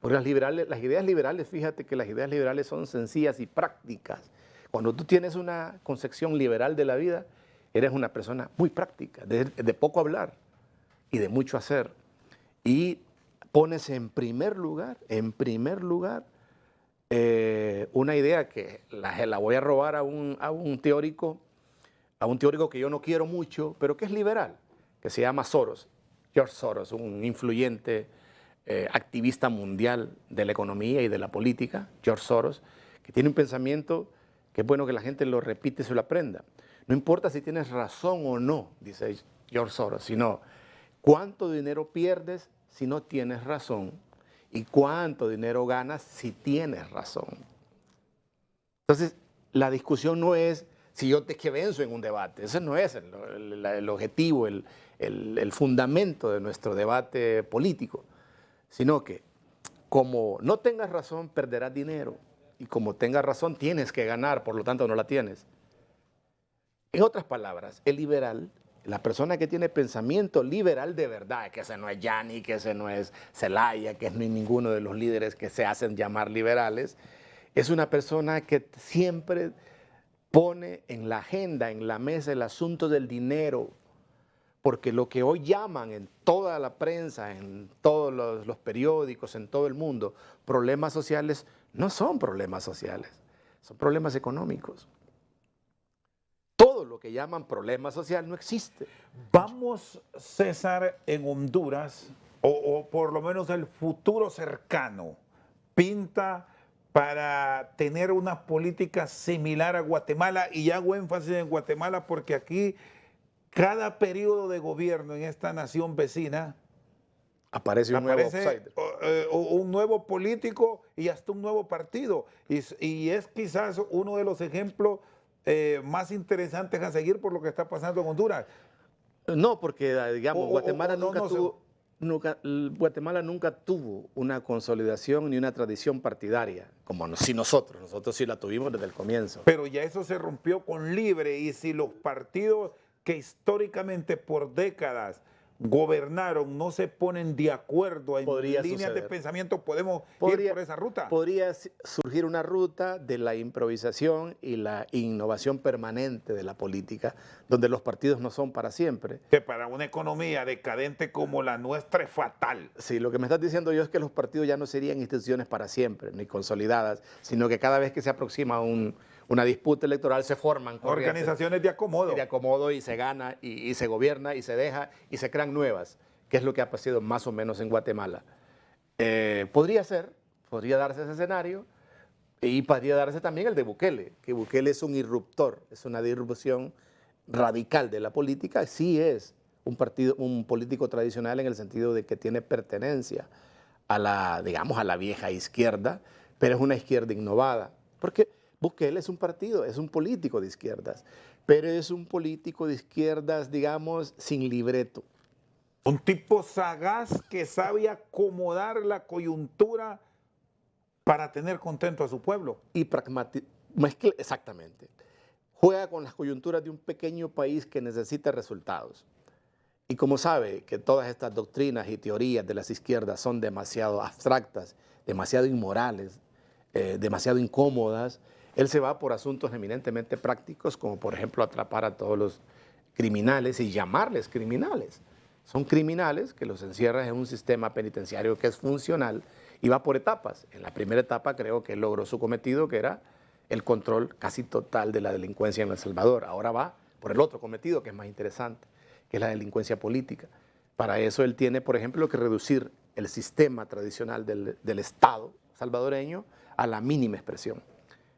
Porque las ideas liberales, fíjate que las ideas liberales son sencillas y prácticas. Cuando tú tienes una concepción liberal de la vida, eres una persona muy práctica, de poco hablar y de mucho hacer. Y pones en primer lugar, una idea que la voy a robar a un teórico que yo no quiero mucho, pero que es liberal, que se llama Soros, George Soros, un influyente activista mundial de la economía y de la política, George Soros, que tiene un pensamiento que es bueno que la gente lo repite y se lo aprenda. No importa si tienes razón o no, dice George Soros, sino cuánto dinero pierdes si no tienes razón y cuánto dinero ganas si tienes razón. Entonces, la discusión no es si yo te que venzo en un debate. Ese no es el objetivo, el fundamento de nuestro debate político, sino que como no tengas razón, perderás dinero, y como tengas razón, tienes que ganar, por lo tanto no la tienes. En otras palabras, el liberal, la persona que tiene pensamiento liberal de verdad, que ese no es Yanni, que ese no es Zelaya, que no es ninguno de los líderes que se hacen llamar liberales, es una persona que siempre pone en la agenda, en la mesa, el asunto del dinero, porque lo que hoy llaman en toda la prensa, en todos los periódicos, en todo el mundo, problemas sociales, no son problemas sociales, son problemas económicos. Todo lo que llaman problema social no existe. Vamos, César, en Honduras, o por lo menos el futuro cercano, pinta para tener una política similar a Guatemala, y hago énfasis en Guatemala porque aquí cada periodo de gobierno en esta nación vecina aparece un nuevo outsider. Un nuevo político y hasta un nuevo partido. Y es quizás uno de los ejemplos más interesantes a seguir por lo que está pasando en Honduras. No, porque digamos, Guatemala nunca tuvo... Guatemala nunca tuvo una consolidación ni una tradición partidaria, como si nosotros sí la tuvimos desde el comienzo. Pero ya eso se rompió con Libre, y si los partidos que históricamente por décadas gobernaron no se ponen de acuerdo en líneas de pensamiento, podemos ir por esa ruta. Podría surgir una ruta de la improvisación y la innovación permanente de la política, donde los partidos no son para siempre. Que para una economía decadente como la nuestra es fatal. Sí, lo que me estás diciendo yo es que los partidos ya no serían instituciones para siempre, ni consolidadas, sino que cada vez que se aproxima una disputa electoral se forman organizaciones de acomodo. De acomodo, y se gana, y se gobierna, y se deja, y se crean nuevas, que es lo que ha pasado más o menos en Guatemala. Podría darse ese escenario, y podría darse también el de Bukele, que Bukele es un irruptor, es una disrupción radical de la política. Sí es un político tradicional en el sentido de que tiene pertenencia a la vieja izquierda, pero es una izquierda innovada, porque Bukele es un político de izquierdas, pero es un político de izquierdas, digamos, sin libreto. Un tipo sagaz que sabe acomodar la coyuntura para tener contento a su pueblo. Y pragmático, exactamente. Juega con las coyunturas de un pequeño país que necesita resultados. Y como sabe que todas estas doctrinas y teorías de las izquierdas son demasiado abstractas, demasiado inmorales, demasiado incómodas, él se va por asuntos eminentemente prácticos, como por ejemplo atrapar a todos los criminales y llamarles criminales. Son criminales que los encierran en un sistema penitenciario que es funcional y va por etapas. En la primera etapa creo que él logró su cometido, que era el control casi total de la delincuencia en El Salvador. Ahora va por el otro cometido, que es más interesante, que es la delincuencia política. Para eso él tiene, por ejemplo, que reducir el sistema tradicional del Estado salvadoreño a la mínima expresión.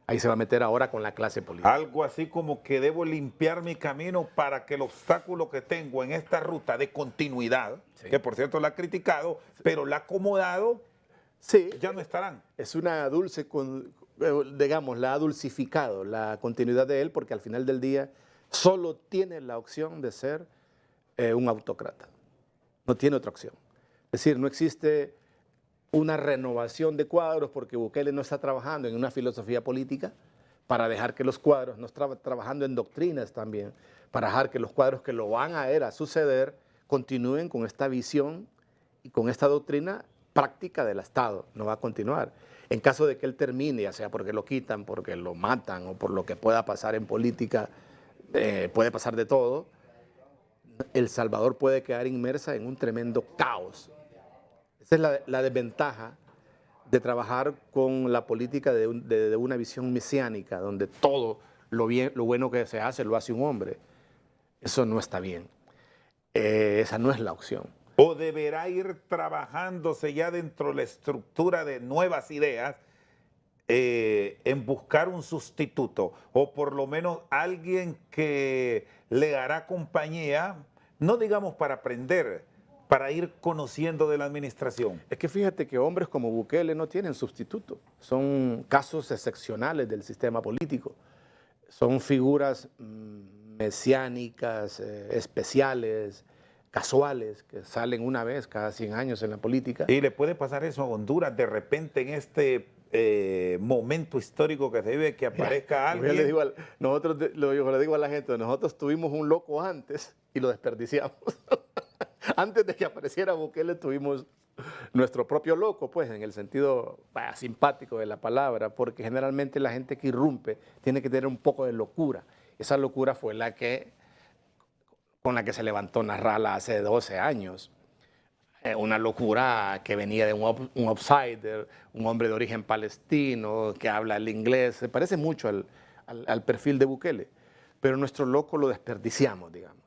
Ahí se va a meter ahora con la clase política. Algo así como que debo limpiar mi camino para que el obstáculo que tengo en esta ruta de continuidad, sí, que por cierto la ha criticado, sí, pero la ha acomodado, sí, ya no estarán. Es una dulce, digamos, la ha dulcificado la continuidad de él, porque al final del día solo tiene la opción de ser un autócrata. No tiene otra opción. Es decir, no existe una renovación de cuadros, porque Bukele no está trabajando en una filosofía política para dejar que los cuadros, no está trabajando en doctrinas también, para dejar que los cuadros que lo van a suceder continúen con esta visión y con esta doctrina práctica del Estado. No va a continuar. En caso de que él termine, ya sea porque lo quitan, porque lo matan o por lo que pueda pasar en política, puede pasar de todo, El Salvador puede quedar inmersa en un tremendo caos. Esa es la desventaja de trabajar con la política de una visión mesiánica, donde todo lo bueno que se hace lo hace un hombre. Eso no está bien. Esa no es la opción. ¿O deberá ir trabajándose ya dentro de la estructura de nuevas ideas en buscar un sustituto, o por lo menos alguien que le hará compañía, no digamos para aprender, para ir conociendo de la administración? Es que fíjate que hombres como Bukele no tienen sustituto. Son casos excepcionales del sistema político. Son figuras mesiánicas, especiales, casuales, que salen una vez cada 100 años en la política. ¿Y le puede pasar eso a Honduras de repente en este momento histórico que se vive, que aparezca alguien? Yo le digo a la gente, nosotros tuvimos un loco antes y lo desperdiciamos. Antes de que apareciera Bukele tuvimos nuestro propio loco, pues, en el sentido simpático de la palabra, porque generalmente la gente que irrumpe tiene que tener un poco de locura. Esa locura fue con la que se levantó Nasrallah hace 12 años. Una locura que venía de un outsider, un hombre de origen palestino, que habla el inglés. Se parece mucho al perfil de Bukele, pero nuestro loco lo desperdiciamos, digamos.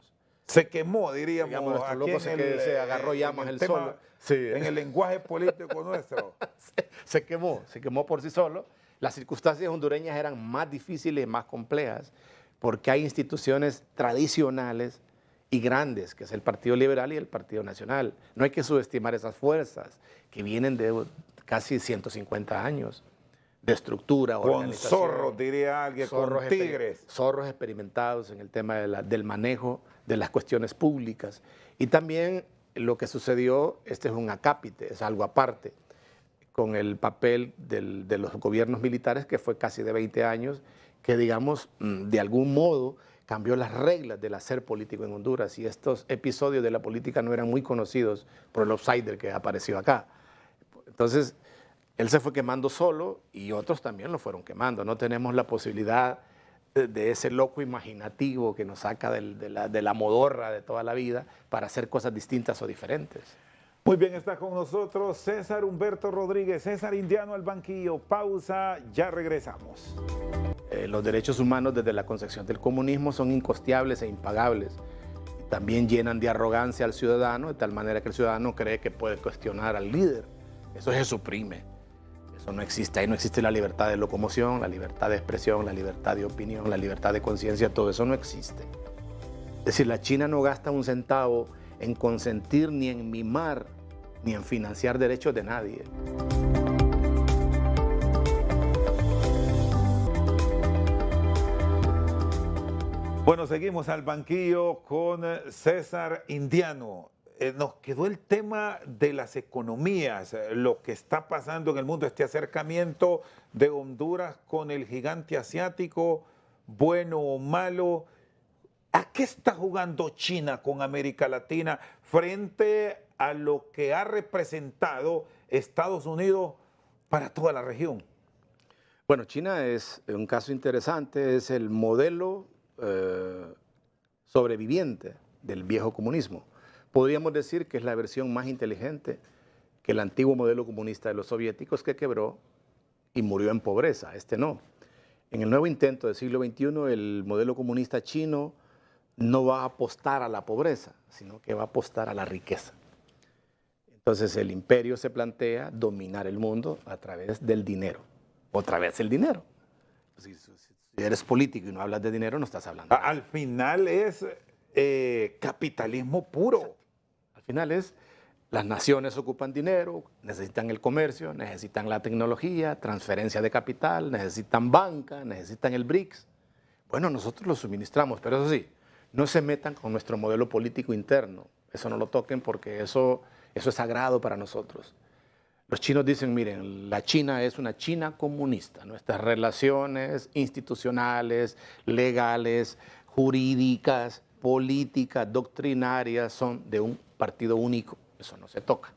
Se quemó, diríamos. Nuestro loco se agarró llamas el solo. Sí. En el lenguaje político nuestro. Se quemó por sí solo. Las circunstancias hondureñas eran más difíciles y más complejas, porque hay instituciones tradicionales y grandes, que es el Partido Liberal y el Partido Nacional. No hay que subestimar esas fuerzas que vienen de casi 150 años de estructura, organización. Con zorros, diría alguien, con tigres. Zorros experimentados en el tema del manejo de las cuestiones públicas. Y también lo que sucedió, este es un acápite, es algo aparte, con el papel de los gobiernos militares, que fue casi de 20 años, que digamos, de algún modo cambió las reglas del hacer político en Honduras, y estos episodios de la política no eran muy conocidos por el outsider que apareció acá. Entonces, él se fue quemando solo y otros también lo fueron quemando. No tenemos la posibilidad de ese loco imaginativo que nos saca de la modorra de toda la vida para hacer cosas distintas o diferentes. Muy bien, está con nosotros César Humberto Rodríguez, César Indiano al banquillo. Pausa, ya regresamos. Los derechos humanos desde la concepción del comunismo son incosteables e impagables. También llenan de arrogancia al ciudadano, de tal manera que el ciudadano cree que puede cuestionar al líder. Eso se suprime. Eso no existe. Ahí no existe la libertad de locomoción, la libertad de expresión, la libertad de opinión, la libertad de conciencia. Todo eso no existe. Es decir, la China no gasta un centavo en consentir ni en mimar ni en financiar derechos de nadie. Bueno, seguimos al banquillo con César Indiano. Nos quedó el tema de las economías, lo que está pasando en el mundo, este acercamiento de Honduras con el gigante asiático, bueno o malo. ¿A qué está jugando China con América Latina frente a lo que ha representado Estados Unidos para toda la región? Bueno, China es un caso interesante, es el modelo sobreviviente del viejo comunismo. Podríamos decir que es la versión más inteligente que el antiguo modelo comunista de los soviéticos, que quebró y murió en pobreza. Este no. En el nuevo intento del siglo XXI, el modelo comunista chino no va a apostar a la pobreza, sino que va a apostar a la riqueza. Entonces el imperio se plantea dominar el mundo a través del dinero. Otra vez el dinero. Si eres político y no hablas de dinero, no estás hablando. Al final es capitalismo puro. Al final es, las naciones ocupan dinero, necesitan el comercio, necesitan la tecnología, transferencia de capital, necesitan banca, necesitan el BRICS. Bueno, nosotros lo suministramos, pero eso sí, no se metan con nuestro modelo político interno. Eso no lo toquen porque eso es sagrado para nosotros. Los chinos dicen, miren, la China es una China comunista. Nuestras relaciones institucionales, legales, jurídicas, políticas, doctrinarias son de un partido único. Eso no se toca.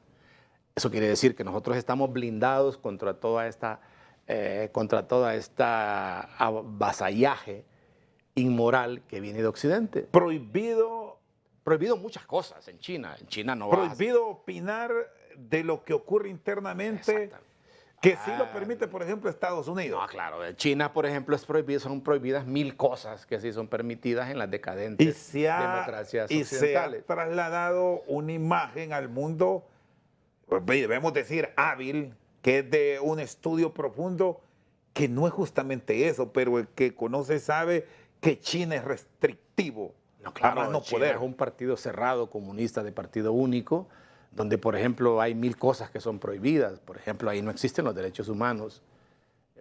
Eso quiere decir que nosotros estamos blindados contra toda esta vasallaje inmoral que viene de Occidente. Prohibido Muchas cosas en China. En China no prohibido opinar de lo que ocurre internamente, que sí lo permite, por ejemplo, Estados Unidos. No, claro. En China, por ejemplo, son prohibidas 1000 cosas que sí son permitidas en las decadentes democracias occidentales. Y se ha trasladado una imagen al mundo, debemos decir hábil, que es de un estudio profundo, que no es justamente eso, pero el que conoce sabe que China es restrictivo. No, claro, no China es un partido cerrado, comunista, de partido único, donde, por ejemplo, hay 1000 cosas que son prohibidas. Por ejemplo, ahí no existen los derechos humanos.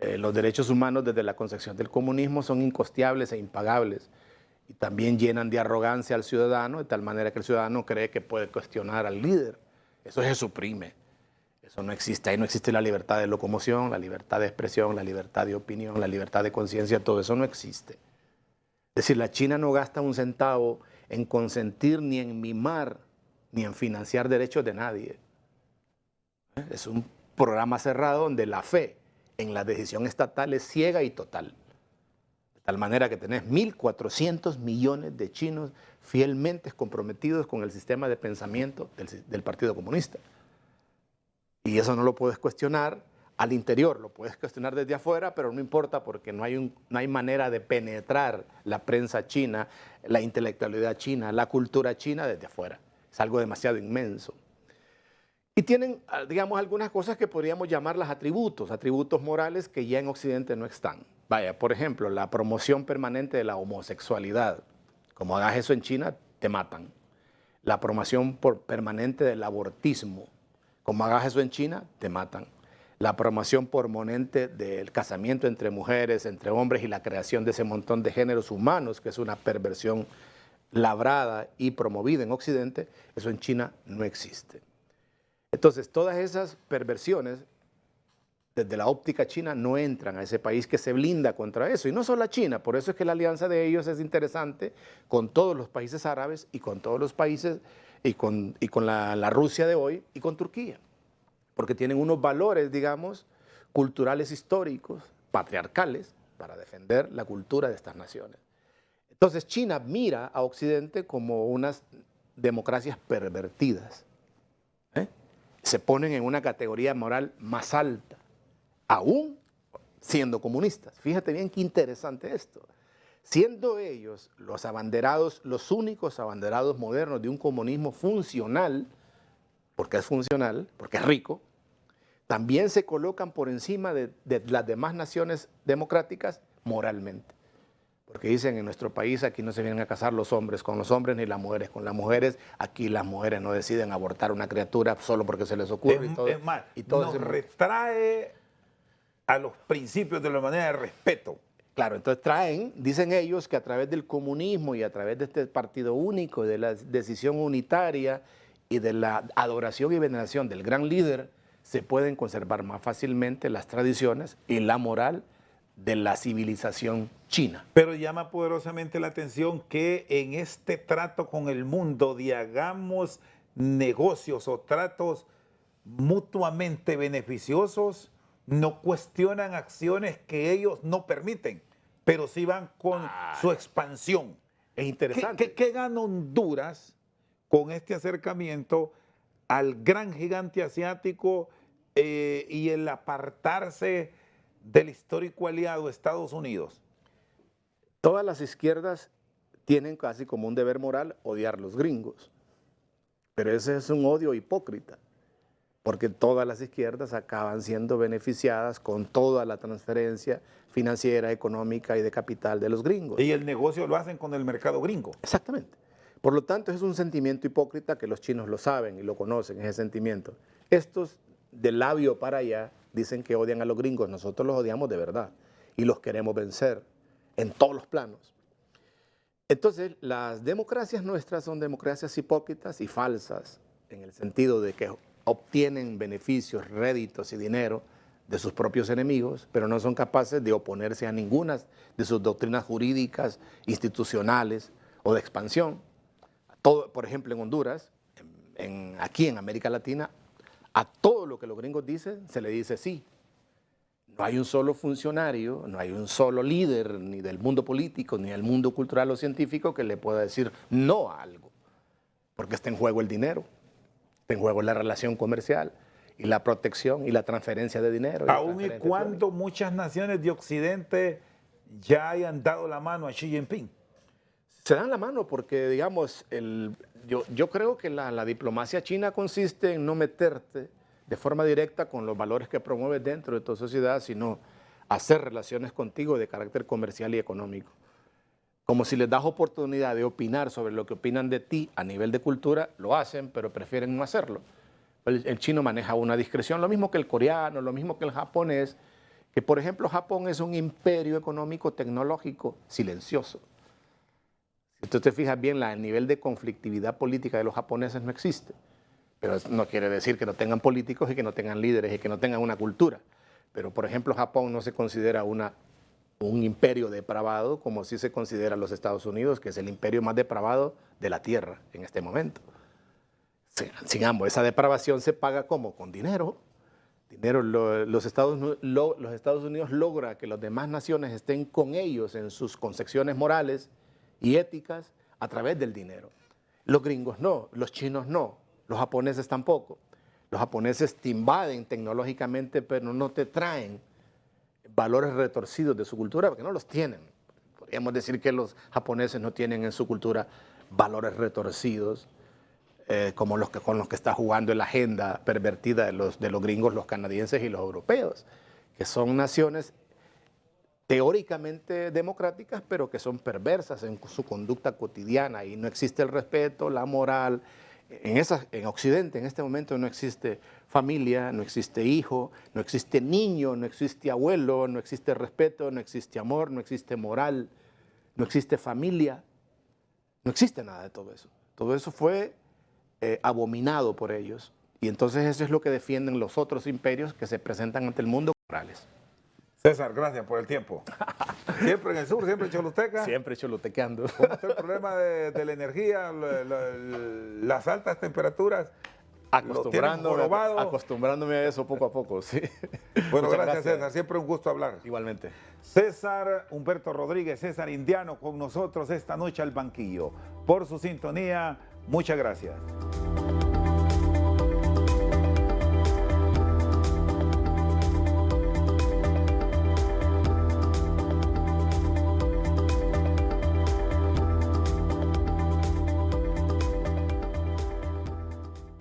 Los derechos humanos desde la concepción del comunismo son incosteables e impagables. Y también llenan de arrogancia al ciudadano, de tal manera que el ciudadano cree que puede cuestionar al líder. Eso se suprime. Eso no existe. Ahí no existe la libertad de locomoción, la libertad de expresión, la libertad de opinión, la libertad de conciencia. Todo eso no existe. Es decir, la China no gasta un centavo en consentir ni en mimar ni en financiar derechos de nadie. Es un programa cerrado donde la fe en la decisión estatal es ciega y total. De tal manera que tenés 1.400 millones de chinos fielmente comprometidos con el sistema de pensamiento del Partido Comunista. Y eso no lo puedes cuestionar al interior, lo puedes cuestionar desde afuera, pero no importa porque no hay manera de penetrar la prensa china, la intelectualidad china, la cultura china desde afuera. Es algo demasiado inmenso. Y tienen, digamos, algunas cosas que podríamos llamarlas atributos morales que ya en Occidente no están. Vaya, por ejemplo, la promoción permanente de la homosexualidad. Como hagas eso en China, te matan. La promoción permanente del abortismo. Como hagas eso en China, te matan. La promoción permanente del casamiento entre mujeres, entre hombres y la creación de ese montón de géneros humanos, que es una perversión labrada y promovida en Occidente, eso en China no existe. Entonces, todas esas perversiones desde la óptica china no entran a ese país que se blinda contra eso. Y no solo a China, por eso es que la alianza de ellos es interesante con todos los países árabes y con todos los países y con la Rusia de hoy y con Turquía. Porque tienen unos valores, digamos, culturales históricos, patriarcales, para defender la cultura de estas naciones. Entonces China mira a Occidente como unas democracias pervertidas. Se ponen en una categoría moral más alta, aún siendo comunistas. Fíjate bien qué interesante esto. Siendo ellos los abanderados, los únicos abanderados modernos de un comunismo funcional, porque es funcional, porque es rico, también se colocan por encima de las demás naciones democráticas moralmente. Porque dicen en nuestro país aquí no se vienen a casar los hombres con los hombres ni las mujeres con las mujeres. Aquí las mujeres no deciden abortar una criatura solo porque se les ocurre. Es más, nos retrae a los principios de la humanidad de respeto. Claro, entonces dicen ellos que a través del comunismo y a través de este partido único, de la decisión unitaria y de la adoración y veneración del gran líder, se pueden conservar más fácilmente las tradiciones y la moral de la civilización china. Pero llama poderosamente la atención que en este trato con el mundo hagamos negocios o tratos mutuamente beneficiosos, no cuestionan acciones que ellos no permiten, pero sí van con su expansión. Es interesante. ¿Qué gana Honduras con este acercamiento al gran gigante asiático y el apartarse del histórico aliado Estados Unidos? Todas las izquierdas tienen casi como un deber moral odiar a los gringos, pero ese es un odio hipócrita, porque todas las izquierdas acaban siendo beneficiadas con toda la transferencia financiera, económica y de capital de los gringos. Y el negocio lo hacen con el mercado gringo. Exactamente. Por lo tanto, es un sentimiento hipócrita que los chinos lo saben y lo conocen, ese sentimiento. Estos, de labio para allá, dicen que odian a los gringos. Nosotros los odiamos de verdad y los queremos vencer en todos los planos. Entonces, las democracias nuestras son democracias hipócritas y falsas, en el sentido de que obtienen beneficios, réditos y dinero de sus propios enemigos, pero no son capaces de oponerse a ninguna de sus doctrinas jurídicas, institucionales o de expansión. Todo, por ejemplo, en Honduras, aquí en América Latina, a todo lo que los gringos dicen se le dice sí. No hay un solo funcionario, no hay un solo líder, ni del mundo político, ni del mundo cultural o científico que le pueda decir no a algo, porque está en juego el dinero, está en juego la relación comercial y la protección y la transferencia de dinero. Aun y cuando muchas naciones de Occidente ya hayan dado la mano a Xi Jinping. Se dan la mano porque, digamos, yo creo que la diplomacia china consiste en no meterte de forma directa con los valores que promueves dentro de tu sociedad, sino hacer relaciones contigo de carácter comercial y económico. Como si les das oportunidad de opinar sobre lo que opinan de ti a nivel de cultura, lo hacen, pero prefieren no hacerlo. El chino maneja una discreción, lo mismo que el coreano, lo mismo que el japonés, que por ejemplo Japón es un imperio económico tecnológico silencioso. Si tú te fijas bien, el nivel de conflictividad política de los japoneses no existe. Pero eso no quiere decir que no tengan políticos y que no tengan líderes y que no tengan una cultura. Pero, por ejemplo, Japón no se considera un imperio depravado como sí se considera los Estados Unidos, que es el imperio más depravado de la Tierra en este momento. Sin ambos, esa depravación se paga ¿cómo? Con dinero. Los Estados Unidos logra que las demás naciones estén con ellos en sus concepciones morales y éticas a través del dinero. Los gringos no, los chinos no, los japoneses tampoco. Los japoneses te invaden tecnológicamente, pero no te traen valores retorcidos de su cultura, porque no los tienen. Podríamos decir que los japoneses no tienen en su cultura valores retorcidos, como con los que está jugando en la agenda pervertida de los gringos, los canadienses y los europeos, que son naciones teóricamente democráticas, pero que son perversas en su conducta cotidiana y no existe el respeto, la moral. En Occidente en este momento no existe familia, no existe hijo, no existe niño, no existe abuelo, no existe respeto, no existe amor, no existe moral, no existe familia, No existe nada de todo eso. Todo eso fue abominado por ellos. Y entonces eso es lo que defienden los otros imperios que se presentan ante el mundo como morales. César, gracias por el tiempo. Siempre en el sur, siempre en Choluteca. Siempre cholutequeando. ¿Cómo está el problema de la energía, las altas temperaturas? Acostumbrándome a eso poco a poco, sí. Bueno, gracias César, siempre un gusto hablar. Igualmente. César Humberto Rodríguez, César Indiano con nosotros esta noche al banquillo. Por su sintonía, muchas gracias.